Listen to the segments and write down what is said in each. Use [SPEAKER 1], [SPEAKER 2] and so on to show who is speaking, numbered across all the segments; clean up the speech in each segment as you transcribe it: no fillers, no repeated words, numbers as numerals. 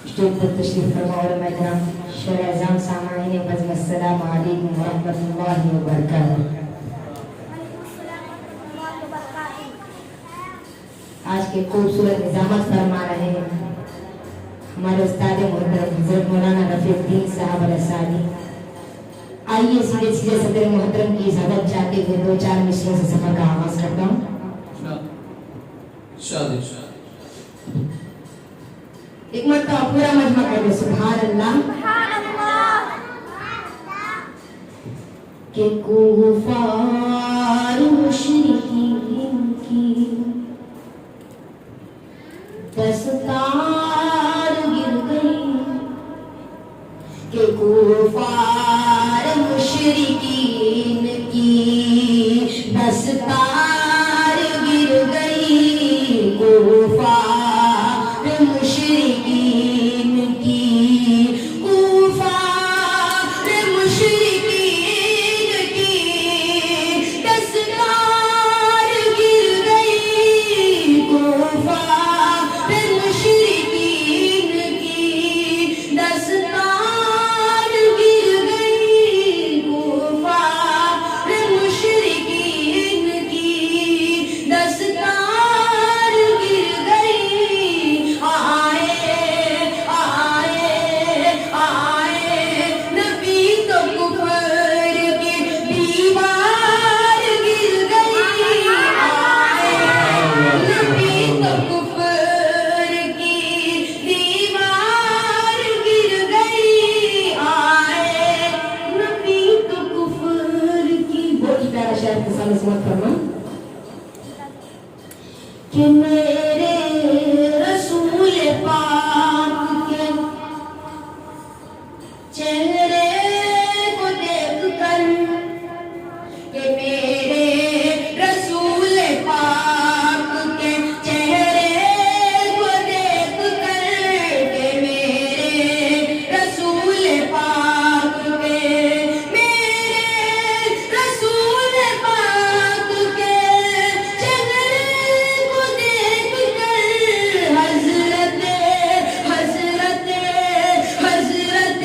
[SPEAKER 1] Stage पर तशरीफ फरमा उलमा इकराम, शहर अज़ाम सामाईन बज़्म, अस्सलामु अलैकुम व रहमतुल्लाहि व बरकातुहू। आज के खूबसूरत निज़ामत फरमा रहे हैं हमारे उस्ताद मोहतरम हज़रत मौलाना रफ़ीउद्दीन साहब अल-असादी। आइए सीधे सीधे सदर मोहतरम की इजाज़त चाहते हुए दो चार मिसरों से सफर का आगाज़ करता हूँ। एक मरतबा पूरा मजमा कर दे सुभान अल्लाह। कि कुफार मुशरिकीन की दस्तार गिर गई, कि कुफार मुशरिकीन की दस्तार गिर गई, कुफार मुशरिकीन की, कुफार मुशरिकीन की दस्तार गिर गई, कुफार मुशरिकीन की दस्तार गिर गई, कुफार मुशरिकीन की दस्तार गिर गई। आए आए आए नबी तो कुफर की दीवार गिर गई, आए नबी तो कुफर की दीवार गिर गई, आए नबी तो कुफर की। बहुत ही प्यारा शेर के सामने समाप्त फरमा कि मेरे रसूल पाक के चेहरे को देखकर, कि मेरे रसूल पाक के चेहरे को देखकर, कि मेरे रसूल पाक के, मेरे रसूल पाक के चेहरे को देखकर हज़रत हज़रत हज़रत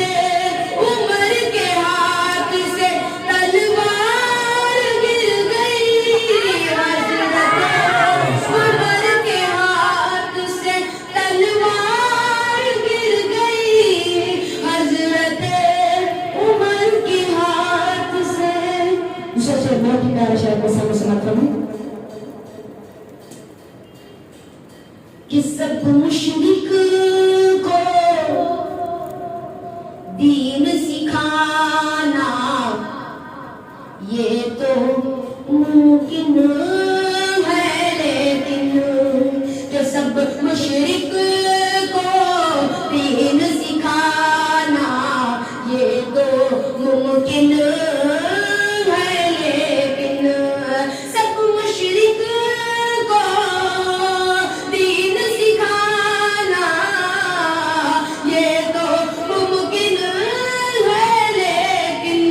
[SPEAKER 1] उमर के हाथ से तलवार गिर गई, हज़रत उमर के हाथ से तलवार गिर गई, हज़रत उमर के हाथ से। दूसरा शेर बहुत ही प्यारा शेर को सामने समाप्त फरमा कि सब मुशरिक को दीन सिखाना ये तो मुमकिन है, लेकिन कि सब मुशरिक को दीन सिखाना ये तो मुमकिन है, लेकिन सब मुशरिक को दीन सिखाना ये तो मुमकिन है, लेकिन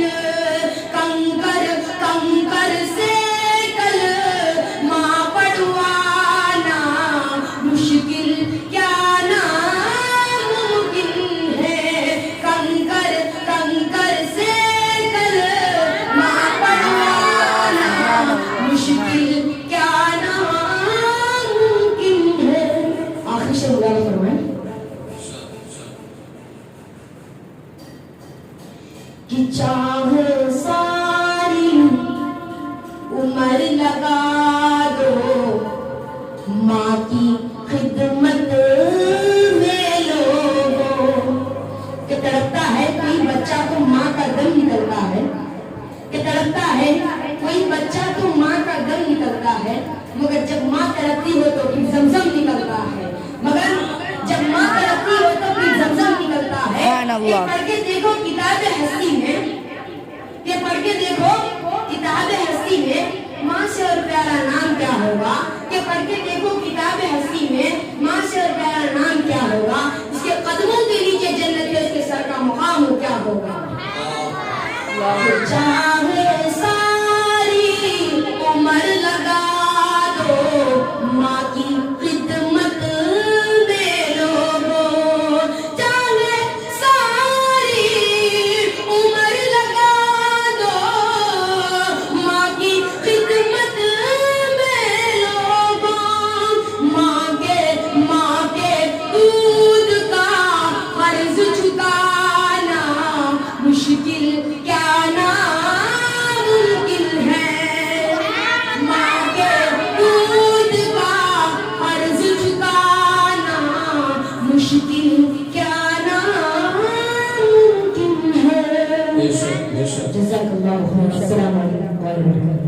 [SPEAKER 1] कंकर कंकर से कलमा पढ़वाना मुश्किल क्या नामुमकिन है, कंकर कंकर से कलमा पढ़वाना मुश्किल क्या नामुमकिन है। आखिरी शेर मुलाज़ फरमाएं कि चाहे सारी उम्र लगा दो माँ की खिदमत में लोगों, कि तड़पता है कोई बच्चा तो माँ का दम निकलता है, कि तड़पता है कोई बच्चा तो माँ का दम निकलता है, मगर जब माँ तड़पती हो तो फिर जमजम निकलता है, मगर जब माँ तड़पती हो तो फिर जमजम निकलता है। ये पढ़ के देखो किताब हस्ती में, ये पढ़ के देखो किताब हस्ती में माँ से और प्यारा नाम क्या होगा, ये पढ़ के देखो किताब हस्ती में माँ से और प्यारा नाम क्या होगा, इसके कदमों के नीचे जन्नत है, उसके सर का मुकाम क्या होगा। चाहे सारी उम्र लगा दो माँ की खिदमत में लोगों,
[SPEAKER 2] بے شک
[SPEAKER 1] جزاک اللہ خیر. السلام علیکم و رحمۃ اللہ.